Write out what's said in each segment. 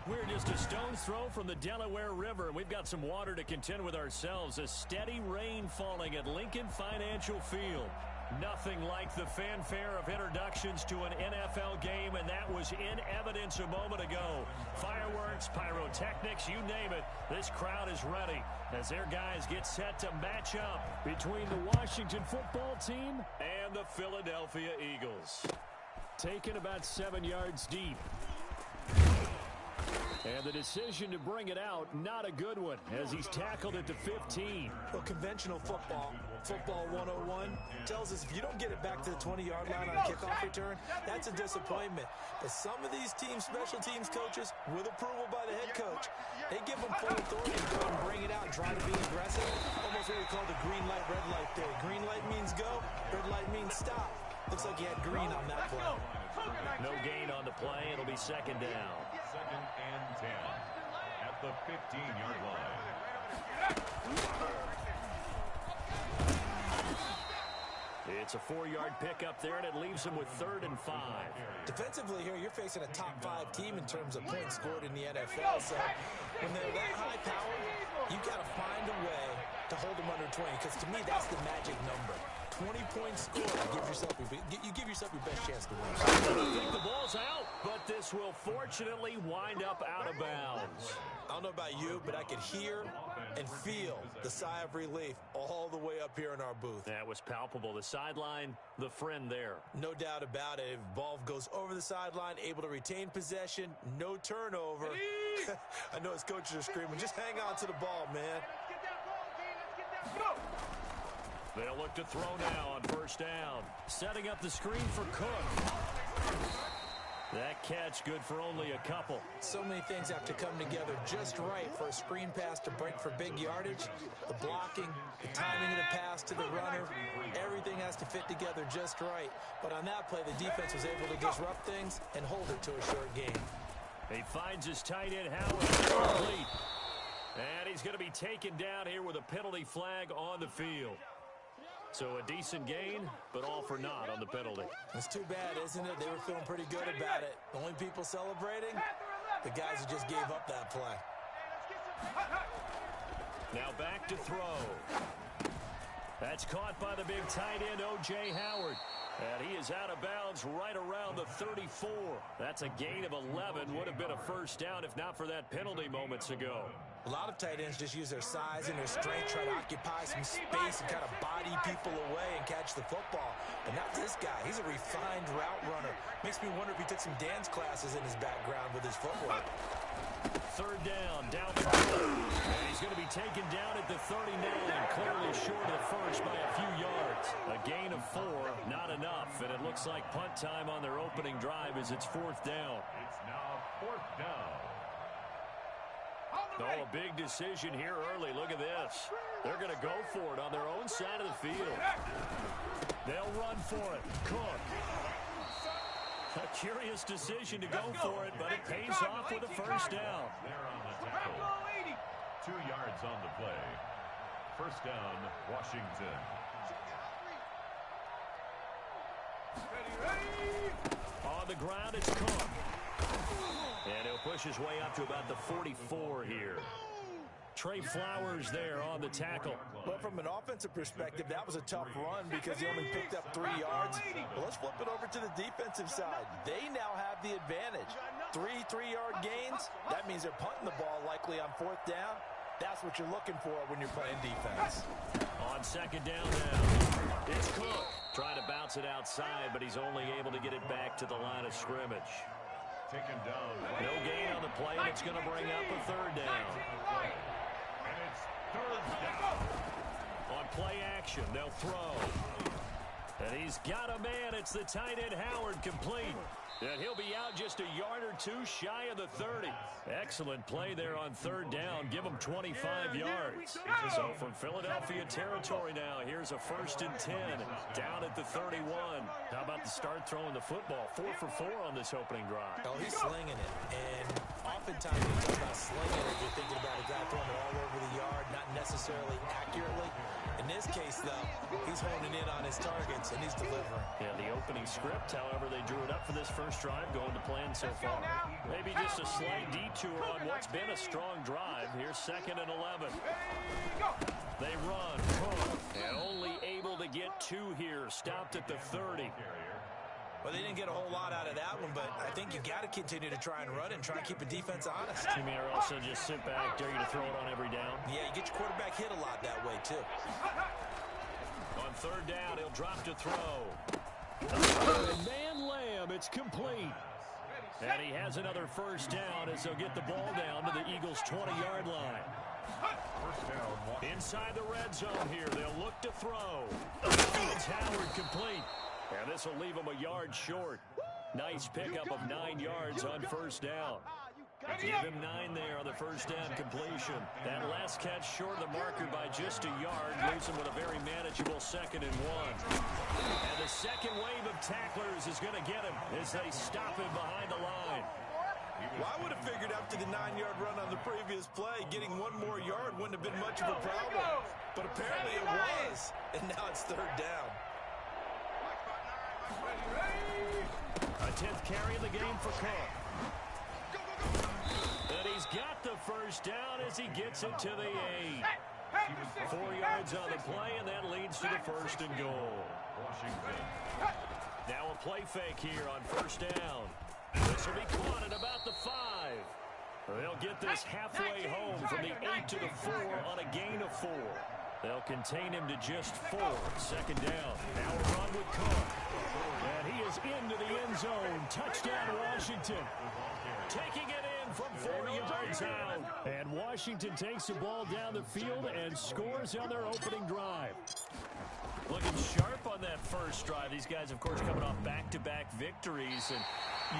We're just a stone's throw from the Delaware River, and we've got some water to contend with ourselves. A steady rain falling at Lincoln Financial Field. Nothing like the fanfare of introductions to an NFL game, and that was in evidence a moment ago. Fireworks, pyrotechnics, you name it. This crowd is ready as their guys get set to match up between the Washington football team and the Philadelphia Eagles. Taken about 7 yards deep. And the decision to bring it out, not a good one, as he's tackled at the 15. Well, conventional football 101, tells us if you don't get it back to the 20-yard line on a kickoff return, that's a disappointment. But some of these teams, special teams coaches, with approval by the head coach, they give them full authority to go and bring it out and try to be aggressive. Almost what we call the green light, red light theory. Green light means go, red light means stop. Looks like he had green on that play. No gain on the play. It'll be second down. 2nd and 10 at the 15-yard line. It's a 4-yard pickup there, and it leaves him with 3rd and 5. Defensively here, you're facing a top 5 team in terms of points scored in the NFL. So when they're that high powered, you got to find a way to hold them under 20, because to me, that's the magic number. 20 points scored, you give yourself your best chance to win. I think the ball's out, but this will fortunately wind up out of bounds. I don't know about you, but I could hear and feel the sigh of relief all the way up here in our booth. That was palpable. The sideline, the friend there. No doubt about it. If ball goes over the sideline, able to retain possession, no turnover. I know his coaches are screaming, just hang on to the ball, man. They'll look to throw now on 1st down. Setting up the screen for Cook. That catch good for only a couple. So many things have to come together just right for a screen pass to break for big yardage. The blocking, the timing of the pass to the runner, everything has to fit together just right. But on that play, the defense was able to disrupt things and hold it to a short game. He finds his tight end, Howard, complete. And he's going to be taken down here with a penalty flag on the field. So a decent gain, but all for naught on the penalty. It's too bad, isn't it? They were feeling pretty good about it. The only people celebrating, the guys who just gave up that play. Now back to throw. That's caught by the big tight end, O.J. Howard. And he is out of bounds right around the 34. That's a gain of 11. Would have been a 1st down if not for that penalty moments ago. A lot of tight ends just use their size and their strength, try to occupy some space and kind of body people away and catch the football. But not this guy. He's a refined route runner. Makes me wonder if he took some dance classes in his background with his footwork. 3rd down the field. And he's going to be taken down at the 39, clearly short of the first by a few yards. A gain of 4, not enough, and it looks like punt time on their opening drive as it's 4th down. It's now 4th down. Oh, a big decision here early. Look at this. They're going to go for it on their own side of the field. They'll run for it. Cook. A curious decision to go for it, but it pays off with a 1st down. There on the tackle. 2 yards on the play. 1st down, Washington. On the ground, it's Cook. And he'll push his way up to about the 44 here. Trey Flowers there on the tackle. But from an offensive perspective, that was a tough run because he only picked up 3 yards. Well, let's flip it over to the defensive side. They now have the advantage. 3-3-yard gains, that means they're punting the ball likely on 4th down. That's what you're looking for when you're playing defense. On 2nd down now, it's Cook. Trying to bounce it outside, but he's only able to get it back to the line of scrimmage. Taken down. No gain on the play, and it's going to bring up a 3rd down. And it's 3rd down. On play action, they'll throw. And he's got a man. It's the tight end, Howard, complete. And he'll be out just a yard or 2 shy of the 30. Excellent play there on 3rd down. Give him 25 yards. So from Philadelphia territory now, here's a 1st and 10 down at the 31. How about the start throwing the football? 4 for 4 on this opening drive. Oh, he's slinging it. And oftentimes when you talk about slinging it, you're thinking about a guy throwing it all over the yard, not necessarily accurately. In this case, though, he's honing in on his targets, and he's delivering. Yeah, the opening script, however, they drew it up for this first drive, going to plan so far. Maybe just a slight detour on what's been a strong drive. Here's 2nd and 11. They run, and only able to get 2 here. Stopped at the 30. Well, they didn't get a whole lot out of that one, but I think you got to continue to try and run and try and keep the defense honest. You mean also just sit back, dare you to throw it on every down? Yeah, you get your quarterback hit a lot that way, too. On 3rd down, he'll drop to throw. Man lamb, it's complete. And he has another first down as they'll get the ball down to the Eagles' 20-yard line. Inside the red zone here, they'll look to throw. It's Howard complete. And this will leave him a yard short. Nice pickup of 9 yards on first down. Give him 9 there on the first down completion. That last catch short of the marker by just a yard leaves him with a very manageable 2nd and 1. And the second wave of tacklers is going to get him as they stop him behind the line. Well, I would have figured after the 9-yard run on the previous play, getting 1 more yard wouldn't have been much of a problem. But apparently it was. And now it's 3rd down. A 10th carry of the game for Cook. And he's got the first down as he gets it to the 8. 4 yards on the play, and that leads to the 1st and goal. Now a play fake here on first down. This will be caught at about the 5. They'll get this halfway home from the 8 to the 4 on a gain of 4. They'll contain him to just 4. 2nd down. Now a run with Cook. And he is into the end zone. Touchdown, Washington. Taking it in from 4 yards out. And Washington takes the ball down the field and scores on their opening drive. Looking sharp on that first drive. These guys, of course, coming off back-to-back victories. And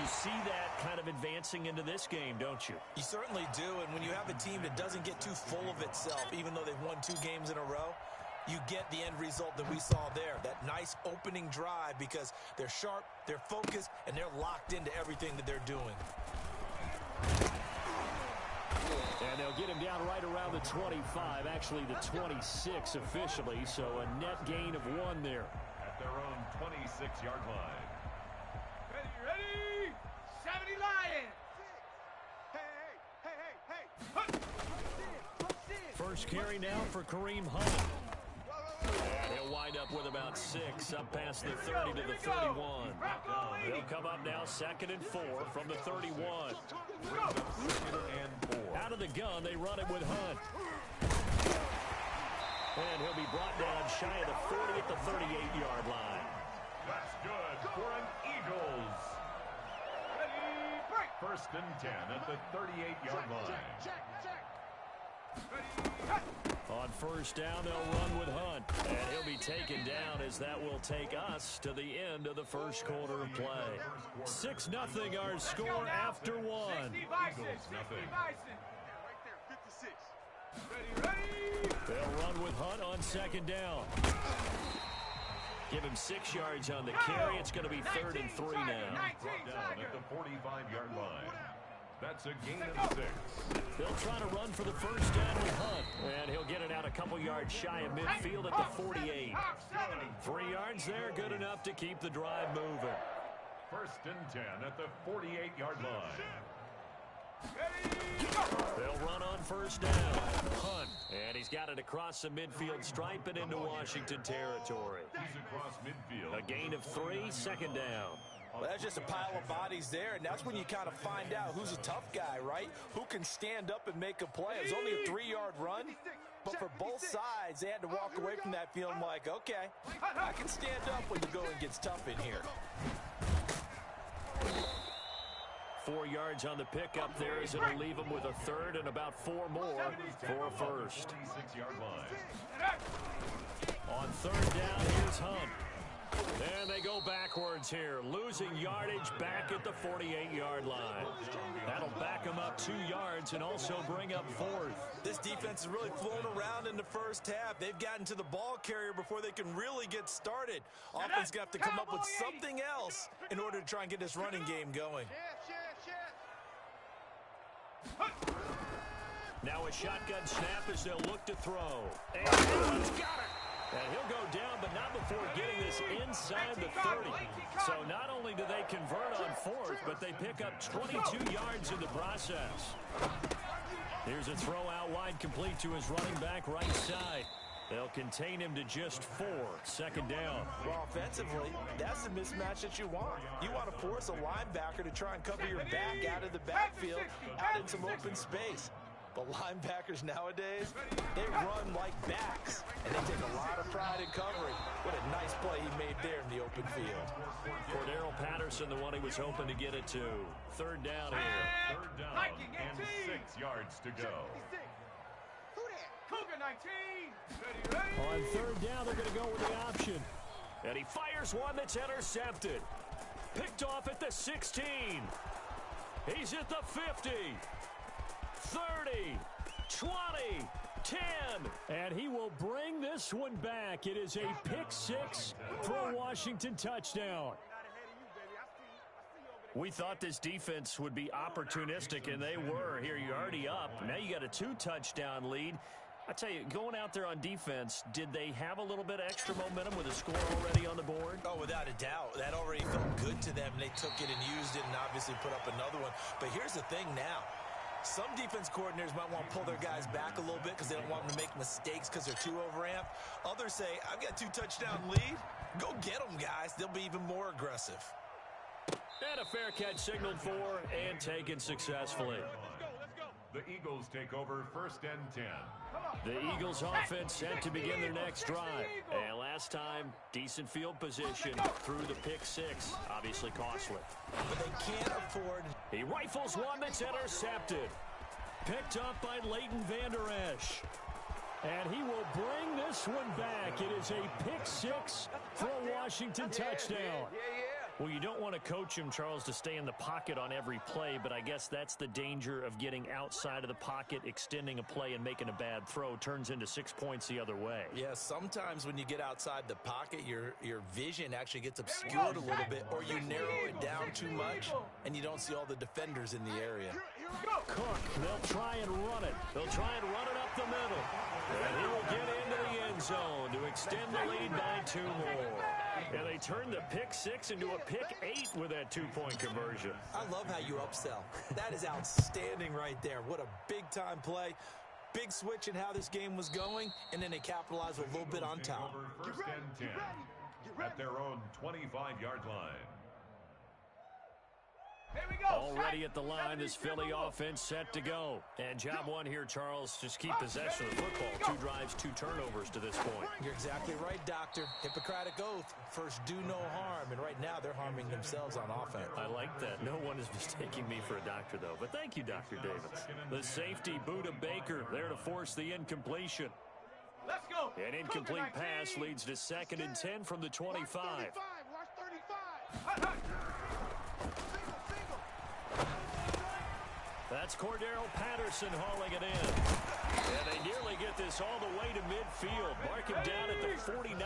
you see that kind of advancing into this game, don't you? You certainly do. And when you have a team that doesn't get too full of itself, even though they've won 2 games in a row, you get the end result that we saw there. That nice opening drive because they're sharp, they're focused, and they're locked into everything that they're doing. And they'll get him down right around the 25, actually the 26 officially, so a net gain of 1 there. At their own 26-yard line. Ready? 70 Lions! Hey! First carry now for Kareem Hunt. And he'll wind up with about 6, up past the 30 to the 31. They'll come up now 2nd and 4 from the 31. Out of the gun, they run it with Hunt. And he'll be brought down shy of the 40 at the 38-yard line. That's good for an Eagles. 1st and 10 at the 38-yard line. On first down, they'll run with Hunt. And he'll be taken down as that will take us to the end of the first quarter of play. 6-0 our score after 1. Eagles nothing. They'll run with Hunt on 2nd down. Give him 6 yards on the carry. It's going to be 3rd and 3 now. Brought down at the 45-yard line. That's a gain of 6. They'll try to run for the first down with Hunt. And he'll get it out a couple yards shy of midfield at the 48. 3 yards there, good enough to keep the drive moving. 1st and 10 at the 48-yard line. They'll run on first down. Hunt. And he's got it across the midfield stripe and into Washington territory. He's across midfield. A gain of 3, 2nd down. Well, that's just a pile of bodies there, and that's when you kind of find out who's a tough guy, right? Who can stand up and make a play. It was only a 3-yard run, but for both sides, they had to walk away from that feeling like, okay, I can stand up when the going gets tough in here. 4 yards on the pickup there as it'll leave him with a 3rd and about 4 more for a first. 26-yard line. On 3rd down, here's Hunt. And they go backwards here, losing yardage back at the 48-yard line. That'll back them up 2 yards and also bring up 4th. This defense has really flown around in the first half. They've gotten to the ball carrier before they can really get started. Offense going to have to come up with something else in order to try and get this running game going. Now a shotgun snap as they'll look to throw. And he's got it. And he'll go down, but not before getting this inside the 30. So not only do they convert on fourth, but they pick up 22 yards in the process. Here's a throw out wide, complete to his running back right side. They'll contain him to just 4. Second down. Well, offensively, that's the mismatch that you want. You want to force a linebacker to try and cover your back out of the backfield, out in some open space. But linebackers nowadays, they run like backs, and they take a lot of pride in covering. What a nice play he made there in the open field. Cordero Patterson, the one he was hoping to get it to. Third down here. Third down and 6 yards to go. Cougar 19. On third down, they're going to go with the option. And he fires one that's intercepted. Picked off at the 16. He's at the 50. 30, 20, 10. And he will bring this one back. It is a pick 6 for a Washington touchdown. We thought this defense would be opportunistic, and they were. Here, you're already up. Now you got a 2-touchdown lead. I tell you, going out there on defense, did they have a little bit of extra momentum with a score already on the board? Oh, without a doubt. That already felt good to them. They took it and used it and obviously put up another one. But here's the thing now. Some defense coordinators might want to pull their guys back a little bit because they don't want them to make mistakes because they're too overamped. Others say, I've got a 2-touchdown lead. Go get them, guys. They'll be even more aggressive. And a fair catch signaled for and taken successfully. The Eagles take over 1st and 10. The Eagles offense set to begin their next drive. And last time, decent field position through the pick 6. Obviously costly. But they can't afford. He rifles one that's intercepted. Picked up by Leighton Vander Esch. And he will bring this one back. It is a pick 6 for a Washington touchdown. Well, you don't want to coach him, Charles, to stay in the pocket on every play, but I guess that's the danger of getting outside of the pocket, extending a play, and making a bad throw. Turns into 6 points the other way. Yeah, sometimes when you get outside the pocket, your vision actually gets obscured a little bit, or you narrow it down too much, and you don't see all the defenders in the area. Cook, they'll try and run it. They'll try and run it up the middle. And he will get into the end zone to extend the lead by 2 more. And they turn the pick 6 into a pick 8 with that 2-point conversion. I love how you upsell. That is outstanding right there. What a big-time play. Big switch in how this game was going, and then they capitalized a little bit on top. 1st and 10 at their own 25-yard line. Already at the line, this Philly offense set to go. And job one here, Charles, just keep possession of the football. 2 drives, 2 turnovers to this point. You're exactly right, Doctor. Hippocratic oath. First, do no harm. And right now, they're harming themselves on offense. I like that. No one is mistaking me for a doctor, though. But thank you, Dr. Davis. The safety, Buda Baker, there to force the incompletion. Let's go. An incomplete pass leads to 2nd and 10 from the 25. Watch 35. That's Cordero Patterson hauling it in. And they nearly get this all the way to midfield. Mark him down at the 49.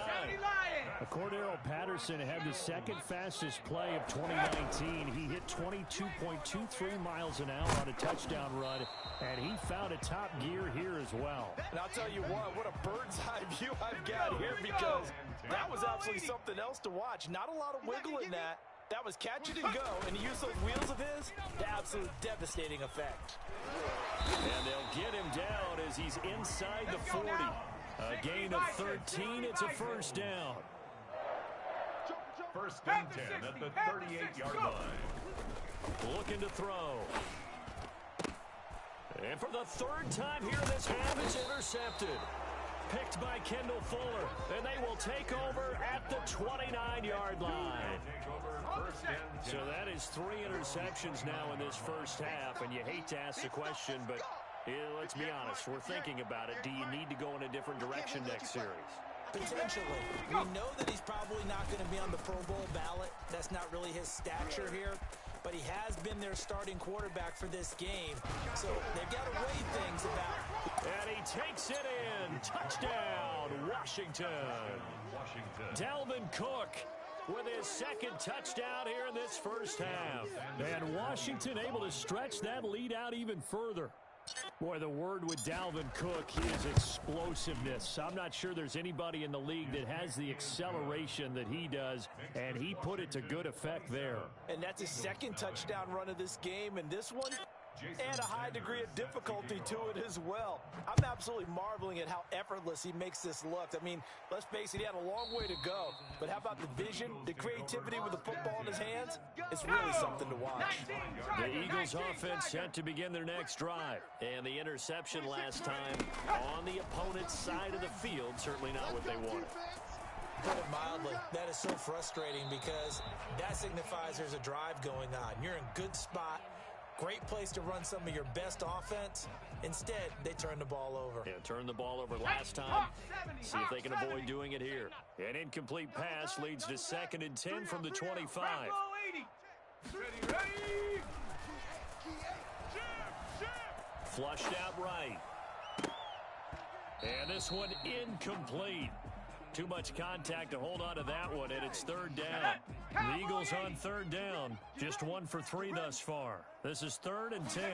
Cordero Patterson had the 2nd fastest play of 2019. He hit 22.23 miles an hour on a touchdown run, and he found a top gear here as well. And I'll tell you what a bird's eye view I've got here, because that was absolutely something else to watch. Not a lot of wiggle in that. That was catch it and go, and he used those wheels of his to absolute devastating effect. And they'll get him down as he's inside the 40. A gain of 13, it's a 1st down. 1st and 10 at the 38-yard line. Looking to throw. And for the 3rd time here this half, it's intercepted. Picked by Kendall Fuller, and they will take over at the 29-yard line. So that is 3 interceptions now in this first half, and you hate to ask the question, but let's be honest, we're thinking about it. Do you need to go in a different direction next series? Potentially. We know that he's probably not going to be on the Pro Bowl ballot. That's not really his stature here. But he has been their starting quarterback for this game. So they've got to weigh things about. And he takes it in. Touchdown, Washington. Dalvin Cook with his second touchdown here in this first half. And Washington able to stretch that lead out even further. Boy, the word with Dalvin Cook is explosiveness. I'm not sure there's anybody in the league that has the acceleration that he does, and he put it to good effect there. And that's his second touchdown run of this game, and this one, and a high degree of difficulty to it as well. I'm absolutely marveling at how effortless he makes this look. I mean, let's face it, he had a long way to go. But how about the vision, the creativity with the football in his hands? It's really something to watch. The Eagles offense set to begin their next drive. And the interception last time on the opponent's side of the field, certainly not what they wanted. Put it mildly, that is so frustrating because that signifies there's a drive going on. You're in good spot. Great place to run some of your best offense. Instead, they turn the ball over. Yeah, turned the ball over last time. See if they can avoid doing it here. An incomplete pass leads to 2nd and 10 from the 25. Flushed out right. And this one incomplete. Too much contact to hold on to that one, and it's 3rd down. The Eagles on 3rd down. Just 1 for 3 thus far. This is 3rd and 10.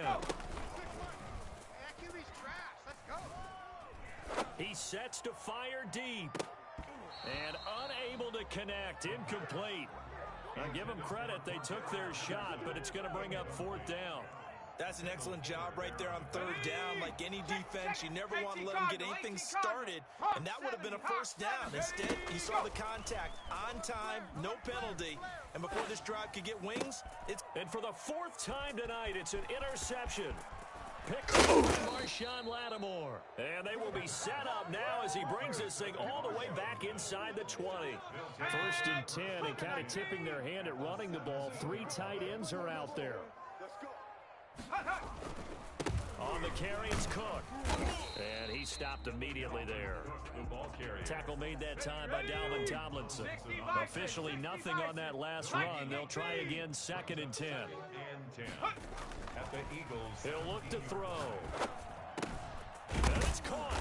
He sets to fire deep. And unable to connect. Incomplete. Now give them credit. They took their shot, but it's going to bring up 4th down. That's an excellent job right there on 3rd down. Like any defense, you never want to let them get anything started, and that would have been a 1st down. Instead, you saw the contact on time, no penalty, and before this drive could get wings, it's... And for the 4th time tonight, it's an interception. Picked up by Marshawn Lattimore. And they will be set up now as he brings this thing all the way back inside the 20. 1st and 10, and kind of tipping their hand at running the ball. 3 tight ends are out there. On the carry, it's Cook. And he stopped immediately there. Tackle made that time by Dalvin Tomlinson. Officially nothing on that last run. They'll try again, 2nd and 10. He'll look to throw. And it's caught.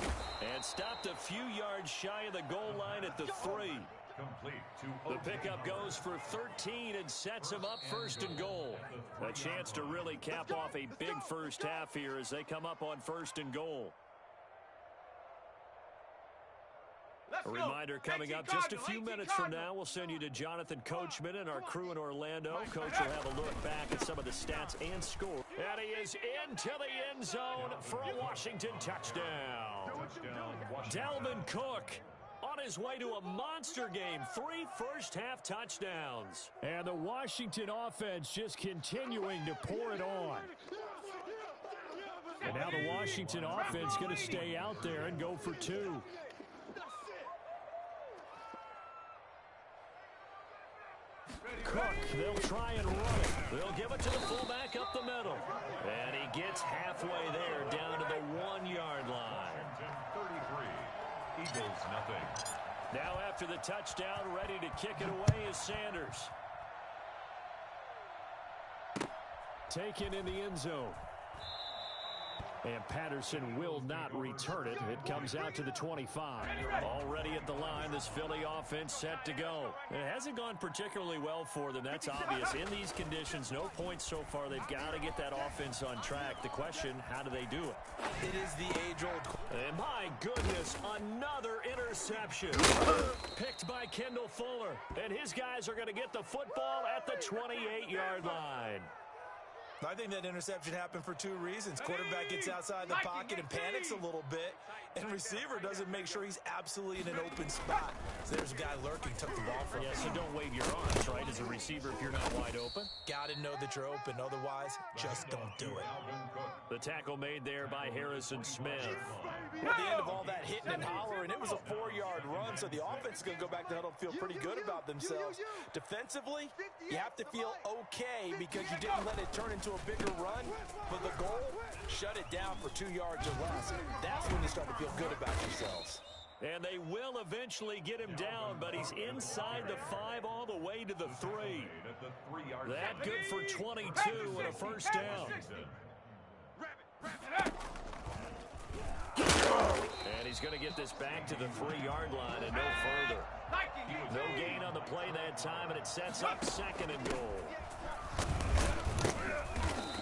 And stopped a few yards shy of the goal line at the 3. The pickup goes for 13 and sets him up 1st and goal. A chance to really cap off a big first half here as they come up on 1st and goal. A reminder coming up just a few minutes from now. We'll send you to Jonathan Coachman and our crew in Orlando. Coach will have a look back at some of the stats and score. And he is into the end zone for a Washington touchdown. Dalvin Cook on his way to a monster game. 3 first-half touchdowns. And the Washington offense just continuing to pour it on. And now the Washington offense going to stay out there and go for 2. Cook, they'll try and run it. They'll give it to the fullback up the middle. And he gets halfway there down to the 1-yard line. 33. Eagles nothing. Now after the touchdown, ready to kick it away is Sanders. Taken in the end zone. And Patterson will not return it. It comes out to the 25. Already at the line, this Philly offense set to go. It hasn't gone particularly well for them. That's obvious. In these conditions, no points so far. They've got to get that offense on track. The question, how do they do it? It is the age-old... And my goodness, another interception. Picked by Kendall Fuller. And his guys are going to get the football at the 28-yard line. I think that interception happened for 2 reasons. Quarterback gets outside the pocket and panics a little bit, and receiver doesn't make sure he's absolutely in an open spot. So there's a guy lurking, took the ball from him. Yeah, so don't wave your arms, right, as a receiver if you're not wide open. Got to know that you're open. Otherwise, just don't do it. The tackle made there by Harrison Smith. At the end of all that hitting and hollering, it was a 4-yard run, so the offense is going to go back to the huddle and feel pretty good about themselves. Defensively, you have to feel okay because you didn't let it turn into a bigger run, but the goal, shut it down for 2 yards or less. That's when you start to feel good about yourselves. And they will eventually get him down, but he's inside the 5 all the way to the 3. That good for 22 and a first down. And he's going to get this back to the 3-yard line and no further. No gain on the play. play that time, and it sets up 2nd and goal.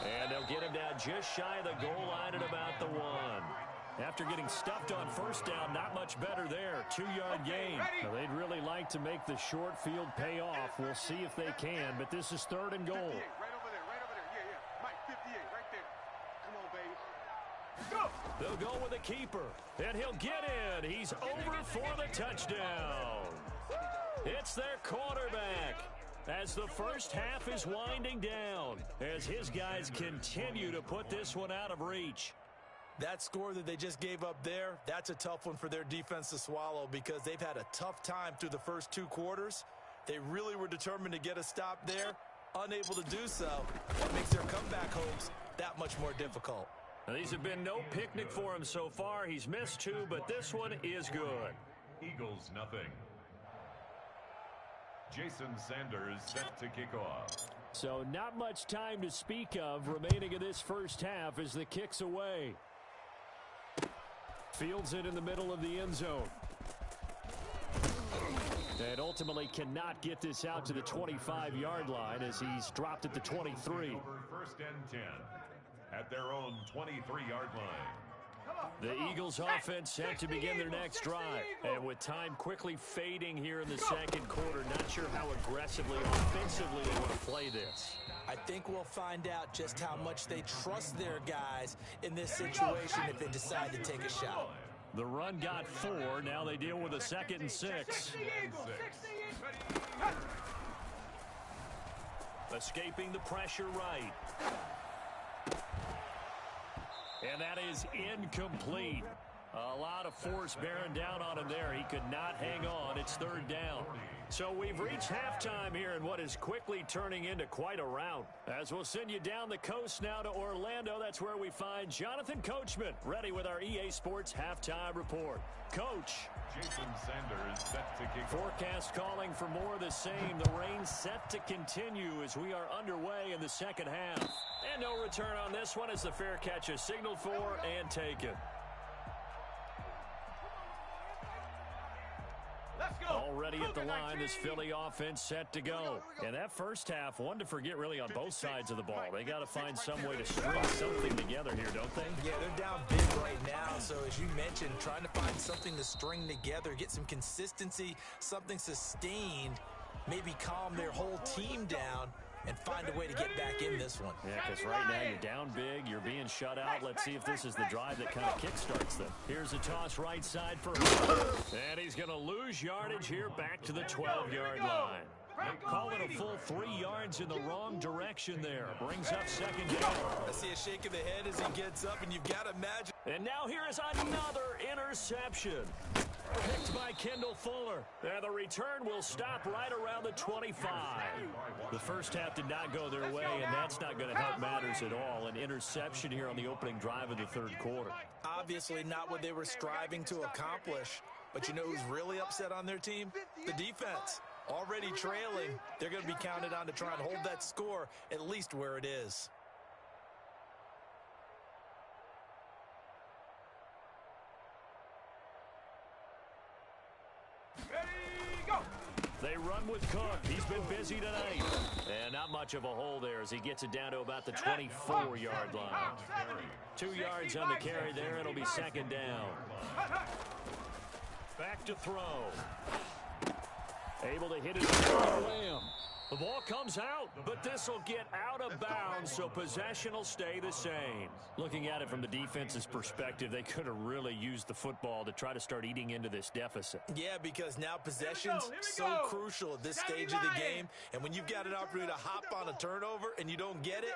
And they'll get him down just shy of the goal line at about the 1. After getting stuffed on 1st down, not much better there. 2-yard gain. Now, they'd really like to make the short field pay off. We'll see if they can, but this is 3rd and goal. Right over there, right over there. Yeah. Mike, 58, right there. Come on, baby. Go! They'll go with the keeper, and he'll get in. He's over for the touchdown. It's their quarterback. As the first half is winding down, as his guys continue to put this one out of reach. That score that they just gave up there, that's a tough one for their defense to swallow because they've had a tough time through the first 2 quarters. They really were determined to get a stop there, unable to do so. That makes their comeback hopes that much more difficult. Now, these have been no picnic for him so far. He's missed 2, but this one is good. Eagles nothing. Jason Sanders set to kick off. So not much time to speak of remaining in this first half as the kick's away. Fields it in the middle of the end zone. And ultimately cannot get this out to the 25-yard line as he's dropped at the 23. 1st and 10 at their own 23-yard line. The Eagles offense set to begin their next drive. And with time quickly fading here in the 2nd quarter, not sure how aggressively, offensively they want to play this. I think we'll find out just how much they trust their guys in this situation if they decide to take a shot. The run got 4. Now they deal with a 2nd and 6. Escaping the pressure right. And that is incomplete. A lot of force bearing down on him there. He could not hang on. It's 3rd down. So we've reached halftime here in what is quickly turning into quite a rout. As we'll send you down the coast now to Orlando, that's where we find Jonathan Coachman, ready with our EA Sports Halftime Report. Coach. Jason Sanders set to kick off. Forecast calling for more of the same. The rain set to continue as we are underway in the 2nd half. And no return on this one as the fair catch is signaled for and taken. Already at the line, this Philly offense set to go. And that first half, one to forget really on both sides of the ball. They got to find some way to string something together here, don't they? Yeah, they're down big right now. So as you mentioned, trying to find something to string together, get some consistency, something sustained, maybe calm their whole team down and find a way to get back in this one. Yeah, because right now you're down big, you're being shut out. Let's see if this is the drive that kind of kickstarts them. Here's a toss right side for Hooper. And he's going to lose yardage here back to the 12-yard line. Call it a full 3 yards in the wrong direction there. Brings up 2nd down. I see a shake of the head as he gets up, and you've got to imagine. And now here is another interception. Picked by Kendall Fuller. And the return will stop right around the 25. The first half did not go their way, and that's not going to help matters at all. An interception here on the opening drive of the 3rd quarter. Obviously not what they were striving to accomplish. But you know who's really upset on their team? The defense. Already trailing, they're going to be counted on to try and hold that score at least where it is. They run with Cook. He's been busy tonight. And not much of a hole there as he gets it down to about the 24-yard line. 2 yards on the carry there. It'll be 2nd down. Back to throw. Able to hit it. Lamb. The ball comes out, but this will get out of bounds, so possession will stay the same. Looking at it from the defense's perspective, they could have really used the football to try to start eating into this deficit. Yeah, because now possession's so crucial at this stage of the game, and when you've got an opportunity to hop on a turnover and you don't get it,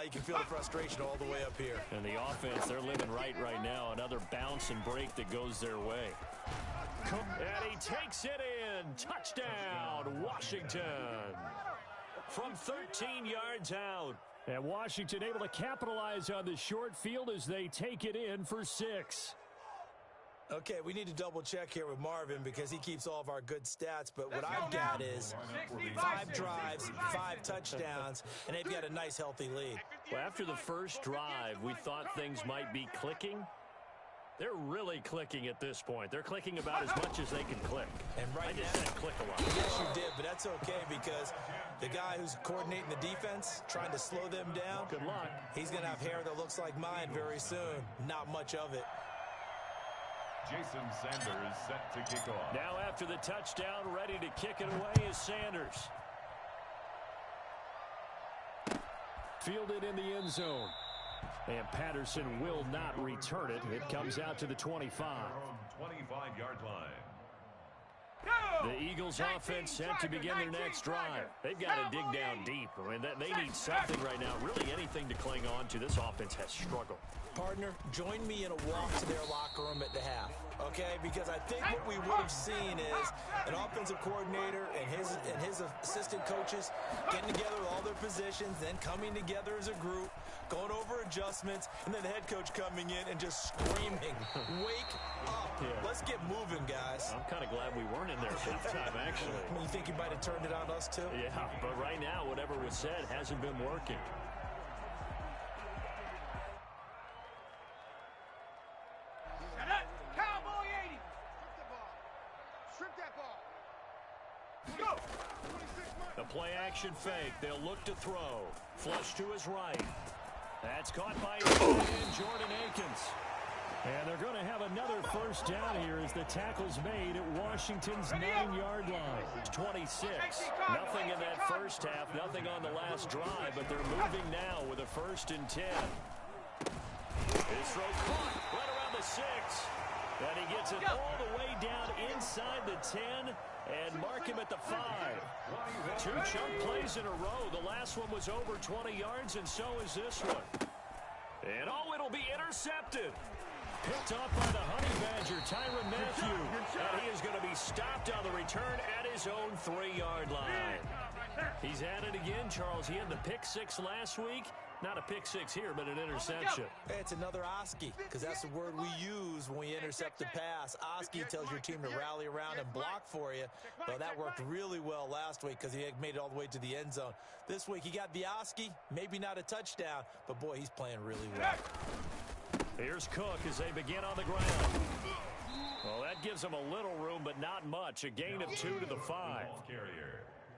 you can feel the frustration all the way up here. And the offense, they're living right now. Another bounce and break that goes their way. And he takes it in. Touchdown, Washington. From 13 yards out. And Washington able to capitalize on the short field as they take it in for 6. Okay, we need to double check here with Marvin because he keeps all of our good stats. But what I've got is 5 drives, 5 touchdowns, and they've got a nice, healthy lead. Well, after the first drive, we thought things might be clicking. They're really clicking at this point. They're clicking about as much as they can click. And right I just now, said click a lot. yes, you did, but that's okay because the guy who's coordinating the defense, trying to slow them down, Good luck. he's going to have hair that looks like mine very soon. Not much of it. Jason Sanders set to kick off. Now after the touchdown, ready to kick it away is Sanders. Fielded in the end zone. And Patterson will not return it. It comes out to the 25. From 25-yard line. The Eagles offense set to begin their next drive. They've got to dig down deep. I mean, they need something right now, really anything to cling on to. This offense has struggled. Partner, join me in a walk to their locker room at the half, okay? Because I think what we would have seen is an offensive coordinator and his assistant coaches getting together with all their positions, then coming together as a group, going over adjustments, and then the head coach coming in and just screaming, wake up. Yeah. Let's get moving, guys. I'm kind of glad we weren't in there at halftime, actually. You think you might have turned it on us, too? Yeah, but right now, whatever was said hasn't been working. Cowboy 80. Strip that ball. Go. 26 The play action fake. They'll look to throw. Flush to his right. That's caught by Jordan Akins. And they're going to have another first down here as the tackle's made at Washington's 9-yard line. 26. Nothing in that first half, nothing on the last drive, but they're moving now with a 1st and 10. His throw caught right around the 6. And he gets it all the way down inside the 10 and mark him at the 5. 2 chunk plays in a row. The last one was over 20 yards, and so is this one. And it'll be intercepted. Picked off by the Honey Badger, Tyrann Mathieu. And he is going to be stopped on the return at his own 3-yard line. He's at it again, Charles. He had the pick 6 last week. Not a pick 6 here, but an interception. Hey, it's another Oski, because that's the word we use when we intercept the pass. Oski tells your team to rally around and block for you. Well, that worked really well last week because he had made it all the way to the end zone. This week, he got the Oski, maybe not a touchdown, but boy, he's playing really well. Here's Cook as they begin on the ground. Well, that gives them a little room, but not much. A gain of 2 to the 5.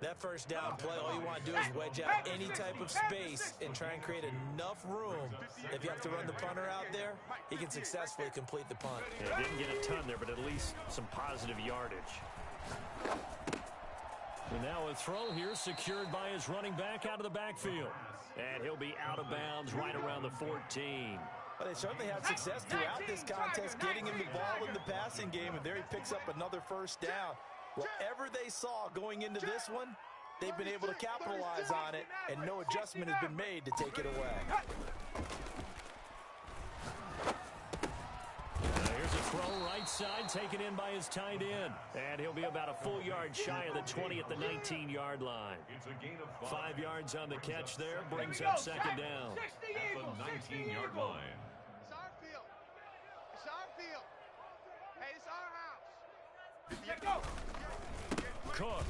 That first down play, all you want to do is wedge out any type of space and try and create enough room. If you have to run the punter out there, he can successfully complete the punt. Yeah, didn't get a ton there, but at least some positive yardage. And now a throw here secured by his running back out of the backfield. And he'll be out of bounds right around the 14. Well, they certainly had success throughout this contest, getting him the ball in the passing game, and there he picks up another first down. Whatever they saw going into this one, they've been able to capitalize on it, and no adjustment has been made to take it away. Here's a throw right side, taken in by his tight end. And he'll be about a full yard shy of the 20 at the 19-yard line. It's a gain of 5 yards on the catch there, brings up 2nd down. at the 19-yard line. It's our field. It's our field. Hey, it's our house. Let go. Cook.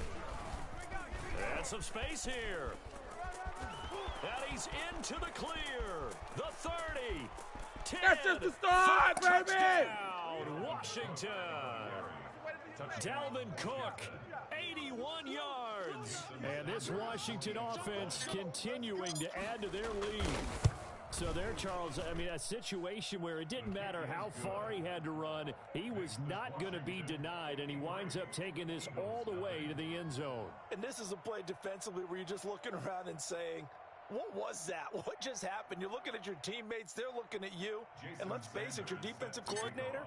And some space here. And he's into the clear. The 30. 10. That's just the start, baby! Touchdown, Washington. Dalvin Cook, 81 yards. And this Washington offense continuing to add to their lead. So there, Charles, I mean, a situation where it didn't matter how far he had to run, he was not going to be denied, and he winds up taking this all the way to the end zone. And this is a play defensively where you're just looking around and saying, what was that? What just happened? You're looking at your teammates. They're looking at you. And let's face it, your defensive coordinator,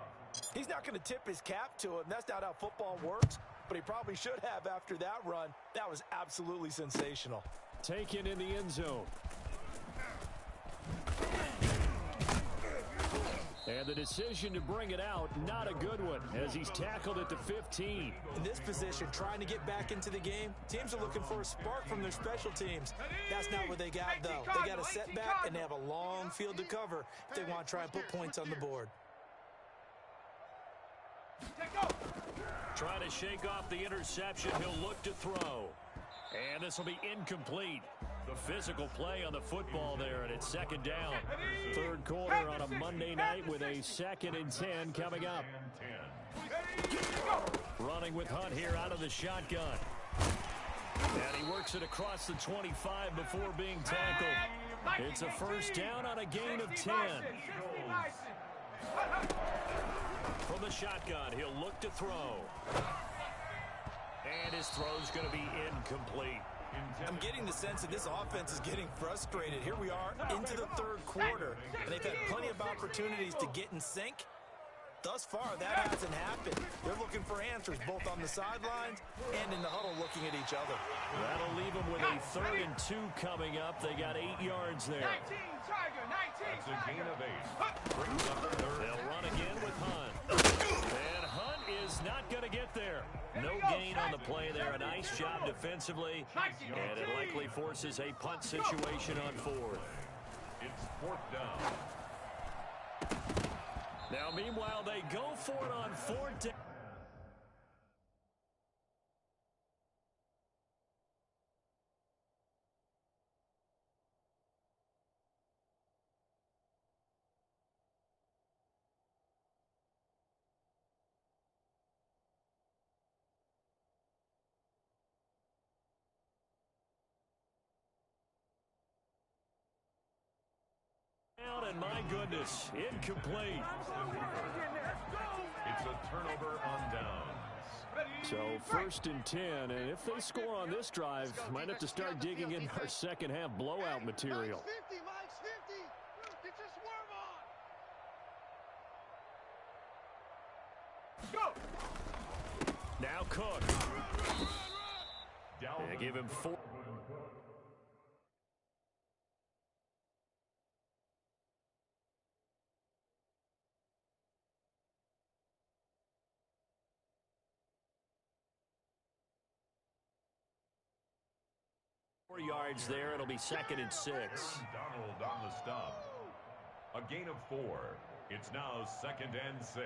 he's not going to tip his cap to him. That's not how football works, but he probably should have after that run. That was absolutely sensational. Taken in the end zone. And the decision to bring it out, not a good one, as he's tackled at the 15. In this position, trying to get back into the game, teams are looking for a spark from their special teams. That's not what they got, though. They got a setback, and they have a long field to cover if they want to try and put points on the board. Trying to shake off the interception. He'll look to throw. And this will be incomplete. The physical play on the football there, and it's second down. Third quarter on a Monday night with a 2nd and 10 coming up. Running with Hunt here out of the shotgun. And he works it across the 25 before being tackled. It's a first down on a gain of 10. From the shotgun, he'll look to throw. And his throw's going to be incomplete. I'm getting the sense that this offense is getting frustrated. Here we are into the third quarter, and they've had plenty of opportunities to get in sync. Thus far, that hasn't happened. They're looking for answers both on the sidelines and in the huddle looking at each other. That'll leave them with a 3rd and 2 coming up. They got 8 yards there. 19, Tiger, 19, That's a gain of 8. Brings up the third. They'll run again with Hunt. And Hunt is not going to get there. No gain on the play there. A nice job defensively. And it likely forces a punt situation on 4th. It's 4th down. Now, meanwhile, they go for it on 4th down. And my goodness, incomplete. It's a turnover on downs. So 1st and 10, and if they score on this drive, might have to start digging in our second half blowout material. Mike's 50, Mike's 50. Get your swerve on. Go. Now Cook. They give him 4. 4 yards there. It'll be 2nd and 6. Donald on the stop. A gain of 4. It's now 2nd and 6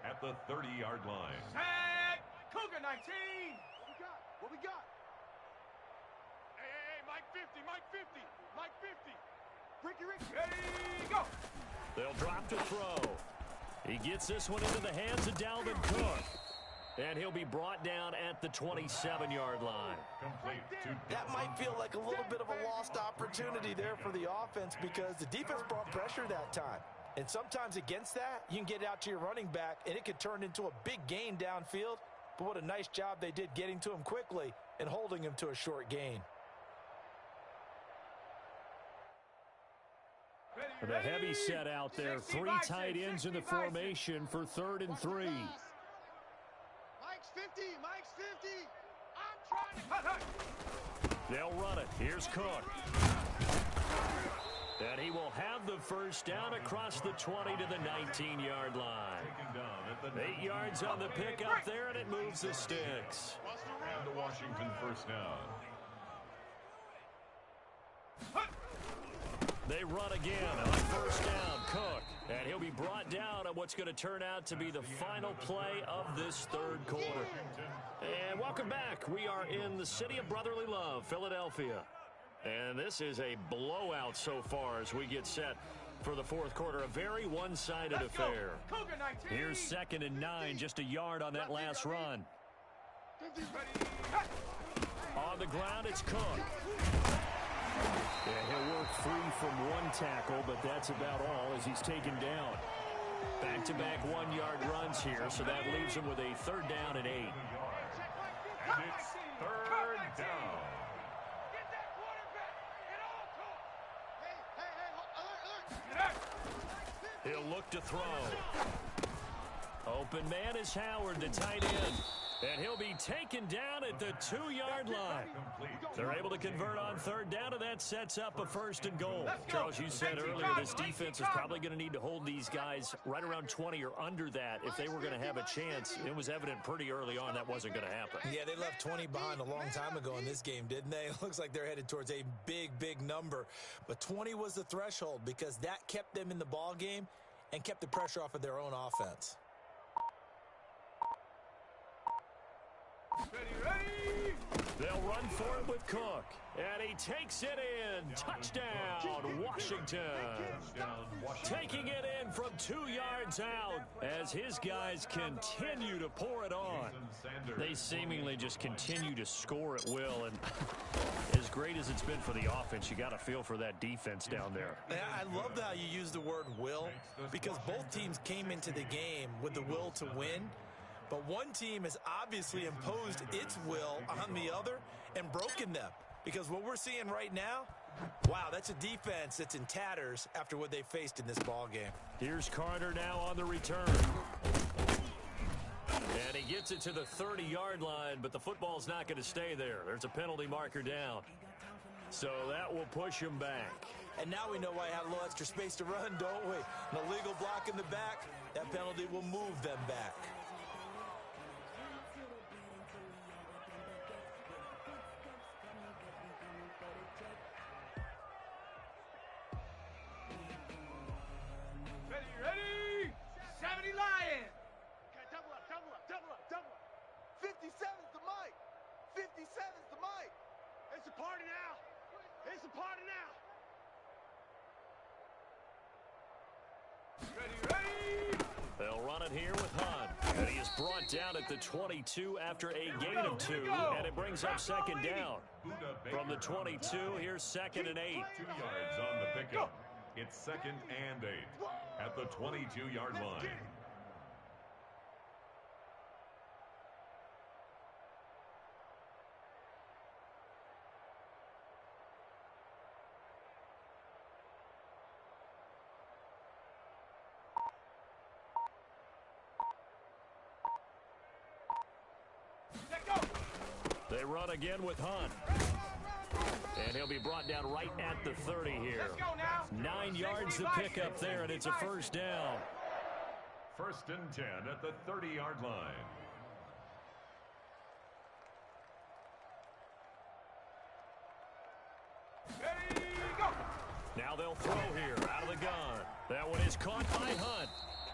at the 30-yard line. Sack! Cougar 19. What we got? Hey, Mike 50, Mike 50, Mike 50. Ricky, ready, go. They'll drop to throw. He gets this one into the hands of Dalvin Cook. And he'll be brought down at the 27-yard line. Complete to That might feel like a little bit of a lost opportunity there for the offense because the defense brought pressure that time. And sometimes against that, you can get out to your running back, and it could turn into a big gain downfield. But what a nice job they did getting to him quickly and holding him to a short gain. The heavy set out there. 3 tight ends in the formation for 3rd and 3. Mike's 50, Mike's 50. I'm trying to... They'll run it. Here's Cook. And he will have the first down across the 20 to the 19-yard line. 8 yards on the pickup there, and it moves the sticks. And the Washington first down. They run again on first down. Cook. And he'll be brought down on what's going to turn out to be the final play of this third quarter. And welcome back. We are in the city of brotherly love, Philadelphia. And this is a blowout so far as we get set for the fourth quarter. A very one-sided affair. Here's 2nd and 9, just a yard on that last run. On the ground, it's Cook. Yeah, he'll work free from one tackle, but that's about all as he's taken down. Back-to-back one-yard runs here, so that leaves him with a 3rd down and 8. And it's 3rd down. He'll look to throw. Open man is Howard, the tight end. And he'll be taken down at the 2-yard line. They're able to convert on 3rd down, and that sets up a 1st and goal. Charles, you said earlier this defense is probably going to need to hold these guys right around 20 or under that if they were going to have a chance. It was evident pretty early on that wasn't going to happen. Yeah, they left 20 behind a long time ago in this game, didn't they? It looks like they're headed towards a big, big number. But 20 was the threshold because that kept them in the ball game and kept the pressure off of their own offense. Ready, ready. They'll run for it with Cook. And he takes it in. Touchdown, Washington. Taking it in from 2 yards out as his guys continue to pour it on. They seemingly just continue to score at will. And as great as it's been for the offense, you got to feel for that defense down there. I love how you use the word will, because both teams came into the game with the will to win. But one team has obviously imposed its will on the other and broken them. Because what we're seeing right now, wow, that's a defense that's in tatters after what they faced in this ballgame. Here's Carter now on the return. And he gets it to the 30-yard line, but the football's not going to stay there. There's a penalty marker down. So that will push him back. And now we know why I had a little extra space to run, don't we? An illegal block in the back, that penalty will move them back. Ready? 70 Lion. Okay, double up. 57's the mic. 57's the mic. It's a party now. Ready? They'll run it here with Hunt. And he is brought down at the 22 after a gain of 2. And it brings up second down. From the 22, here's 2nd and 8. 2 yards on the pickup. It's 2nd and 8 at the 22-yard line. They run again with Hunt. And he'll be brought down right at the 30 here. 9 yards to pick up there, and it's a first down. 1st and 10 at the 30-yard line. Ready, go. Now they'll throw here out of the gun. That one is caught by Hunt.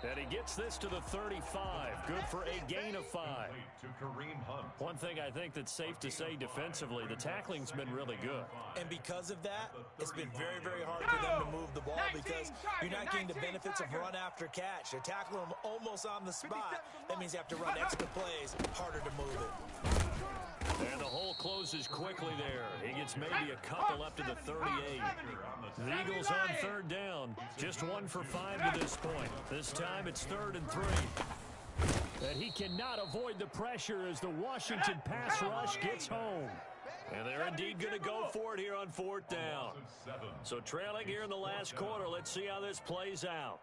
And he gets this to the 35. Good for a gain of 5. To Kareem Hunt. One thing I think that's safe to say defensively, the tackling's been really good. And because of that, it's been very, very hard for them to move the ball because you're not getting the benefits of run after catch. They're tackling them almost on the spot. That means you have to run extra plays, harder to move it. And the hole closes quickly there. He gets maybe a couple up to the 38. The Eagles on 3rd down. Just 1 for 5 to this point. This time it's 3rd and 3. And he cannot avoid the pressure as the Washington pass rush gets home. And they're indeed going to go for it here on 4th down. So trailing here in the last quarter. Let's see how this plays out.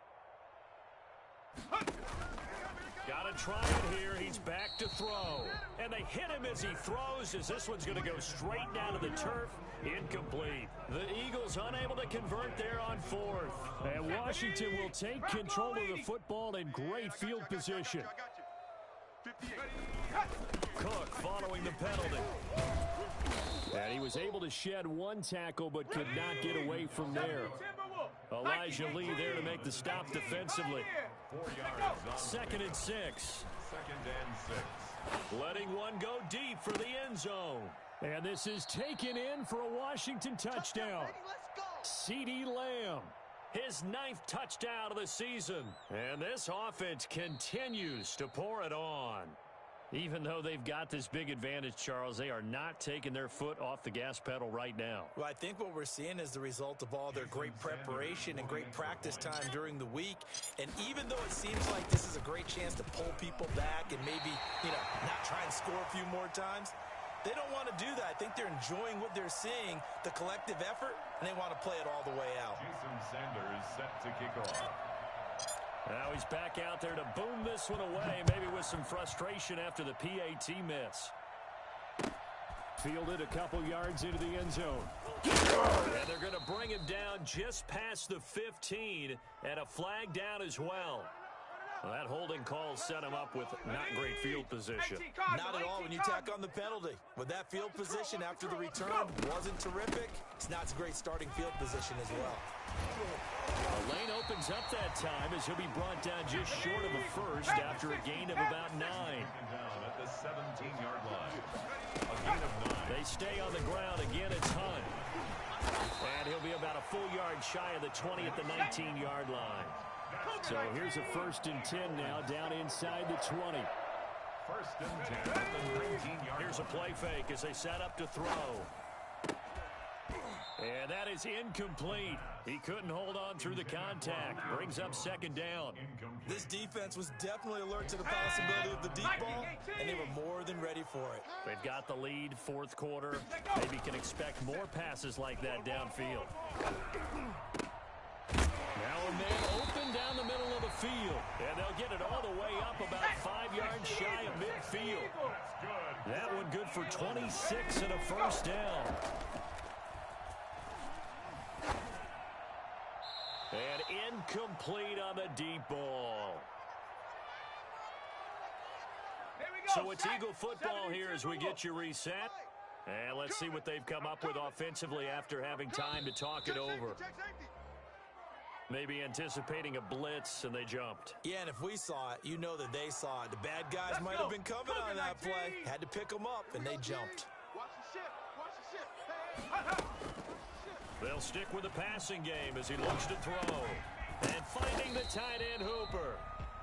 Got to try it here. He's back to throw. And they hit him as he throws, as this one's going to go straight down to the turf. Incomplete. The Eagles unable to convert there on 4th. And Washington will take control of the football in great field position. Cook following the penalty. And he was able to shed 1 tackle but could not get away from there. Elijah Lee there to make the stop defensively. 4 yards. 2nd and 6. 2nd and 6. Letting one go deep for the end zone. And this is taken in for a Washington touchdown. CeeDee Lamb, his 9th touchdown of the season. And this offense continues to pour it on. Even though they've got this big advantage, Charles, they are not taking their foot off the gas pedal right now. Well, I think what we're seeing is the result of all their great preparation and great practice time during the week. And even though it seems like this is a great chance to pull people back and maybe, not try and score a few more times, they don't want to do that. I think they're enjoying what they're seeing, the collective effort, and they want to play it all the way out. Jason Sanders set to kick off. Now he's back out there to boom this one away, maybe with some frustration after the PAT miss. Fielded a couple yards into the end zone. And they're going to bring him down just past the 15, and a flag down as well. Well, that holding call set him up with not great field position. Not at all when you tack on the penalty. With that field position after the return wasn't terrific, it's not a great starting field position as well. The lane opens up that time as he'll be brought down just short of a first after a gain of about 9. Down at the 17-yard line. A gain of 9. They They stay on the ground. Again, it's Hunt. And he'll be about a full yard shy of the 20 at the 19-yard line. So here's a 1st and 10 now, down inside the 20. 1st and 10 at the 19-yard. Here's a play fake as they set up to throw. And that is incomplete. He couldn't hold on through the contact. Brings up 2nd down. This defense was definitely alert to the possibility of the deep ball, and they were more than ready for it. They've got the lead, 4th quarter. Maybe can expect more passes like that downfield. Now a man open down the middle of the field. And they'll get it all the way up about 5 yards shy of midfield. That one good for 26 and a 1st down. And incomplete on the deep ball. So it's Eagle football here as we get you reset. And let's see what they've come up with offensively after having time to talk it over. Maybe anticipating a blitz, and they jumped. Yeah, and if we saw it, you know that they saw it. The bad guys might have been coming on that play. Had to pick them up, and they jumped. Watch the ship. Watch the ship. Hey. They'll stick with the passing game as he looks to throw. And finding the tight end Hooper.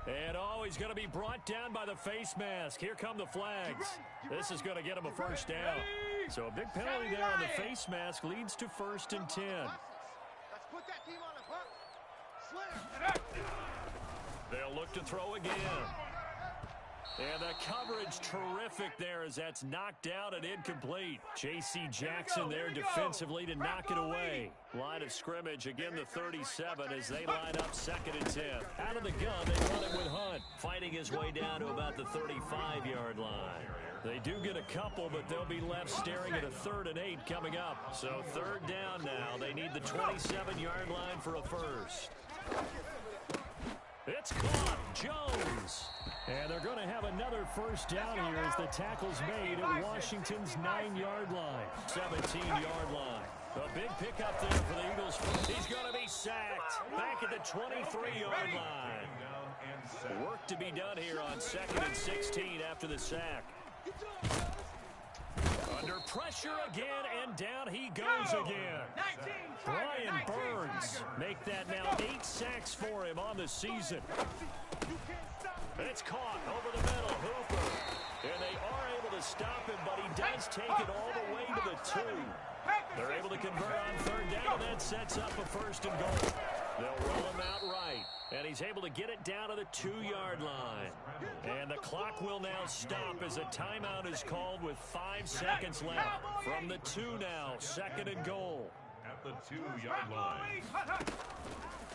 And he's going to be brought down by the face mask. Here come the flags. This is going to get him a 1st down. So a big penalty there on the face mask leads to 1st and 10. Let's put that team on the hook. They'll look to throw again. And the coverage terrific there as that's knocked down and incomplete. J.C. Jackson there defensively to knock it away. Line of scrimmage, again the 37 as they line up 2nd and 10. Out of the gun, they run it with Hunt. Fighting his way down to about the 35-yard line. They do get a couple, but they'll be left staring at a 3rd and 8 coming up. So 3rd down now. They need the 27-yard line for a 1st. It's caught. Jones. And they're going to have another 1st down here as the tackle's made at Washington's 9-yard line. 17-yard line. A big pickup there for the Eagles. He's going to be sacked. Back at the 23-yard line. Work to be done here on 2nd and 16 after the sack. Under pressure again, and down he goes again. Brian Burns make that now 8 sacks for him on the season. It's caught over the middle, Hooper. And they are able to stop him, but he does take it all the way to the 2. They're able to convert on 3rd down, and that sets up a 1st and goal. They'll roll him out right, and he's able to get it down to the 2-yard line. And the clock will now stop as a timeout is called with 5 seconds left. From the 2 now, 2nd and goal. At the 2-yard line.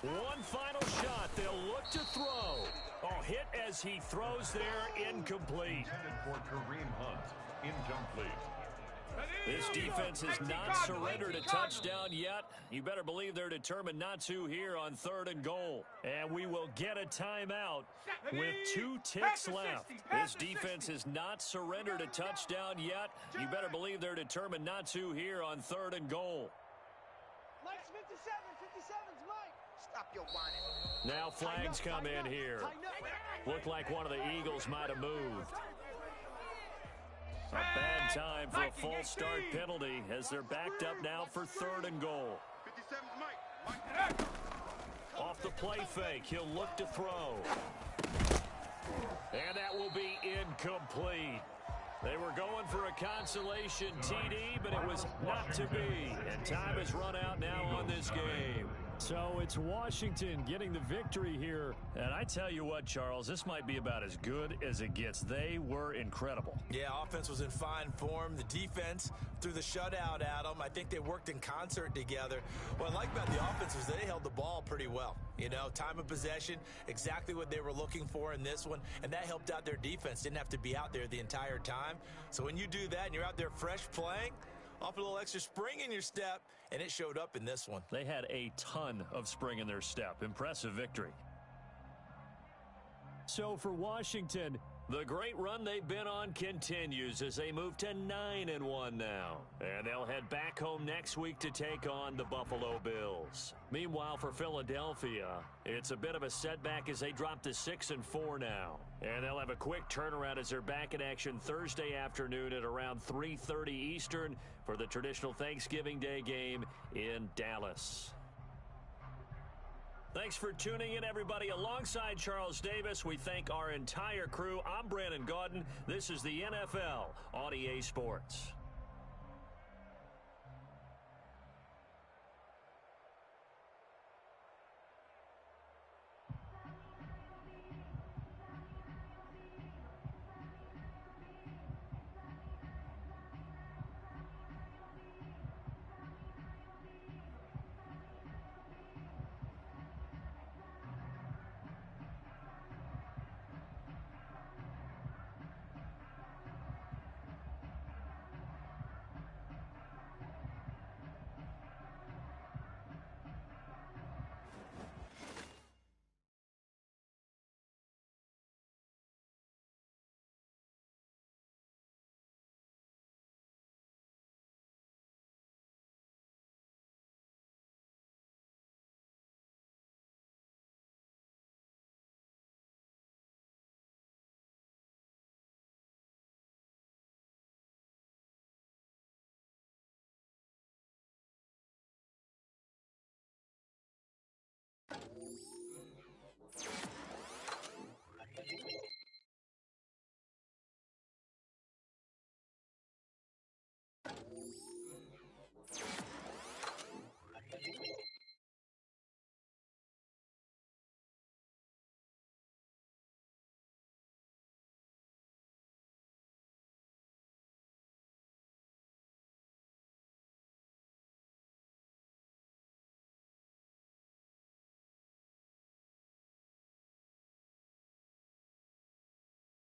One final shot. They'll look to throw. Oh, hit as he throws there, incomplete. Intended for Kareem Hunt, incomplete. This defense has not surrendered a touchdown yet. You better believe they're determined not to here on 3rd and goal. And we will get a timeout with 2 ticks left. This defense has not surrendered a touchdown yet. You better believe they're determined not to here on 3rd and goal. Mike's 57, 57's Mike. Stop your whining. Now flags come in here. Looked like one of the Eagles might have moved. A bad time for a false start penalty as they're backed up now for 3rd and goal. 57's Mike. Off the play fake, he'll look to throw. And that will be incomplete. They were going for a consolation TD, but it was not to be. And time has run out now on this game. So it's Washington getting the victory here. And I tell you what, Charles, this might be about as good as it gets. They were incredible. Yeah, offense was in fine form. The defense threw the shutout at them. I think they worked in concert together. What I like about the offense was they held the ball pretty well. You know, time of possession, exactly what they were looking for in this one. And that helped out their defense. Didn't have to be out there the entire time. So when you do that and you're out there fresh playing, off a little extra spring in your step, and it showed up in this one. They had a ton of spring in their step. Impressive victory. So for Washington, The great run they've been on continues as they move to 9-1 now. And they'll head back home next week to take on the Buffalo Bills. Meanwhile, for Philadelphia, it's a bit of a setback as they drop to 6-4 now. And they'll have a quick turnaround as they're back in action Thursday afternoon at around 3:30 Eastern for the traditional Thanksgiving Day game in Dallas. Thanks for tuning in, everybody. Alongside Charles Davis, we thank our entire crew. I'm Brandon Gaudin. This is the NFL on EA Sports.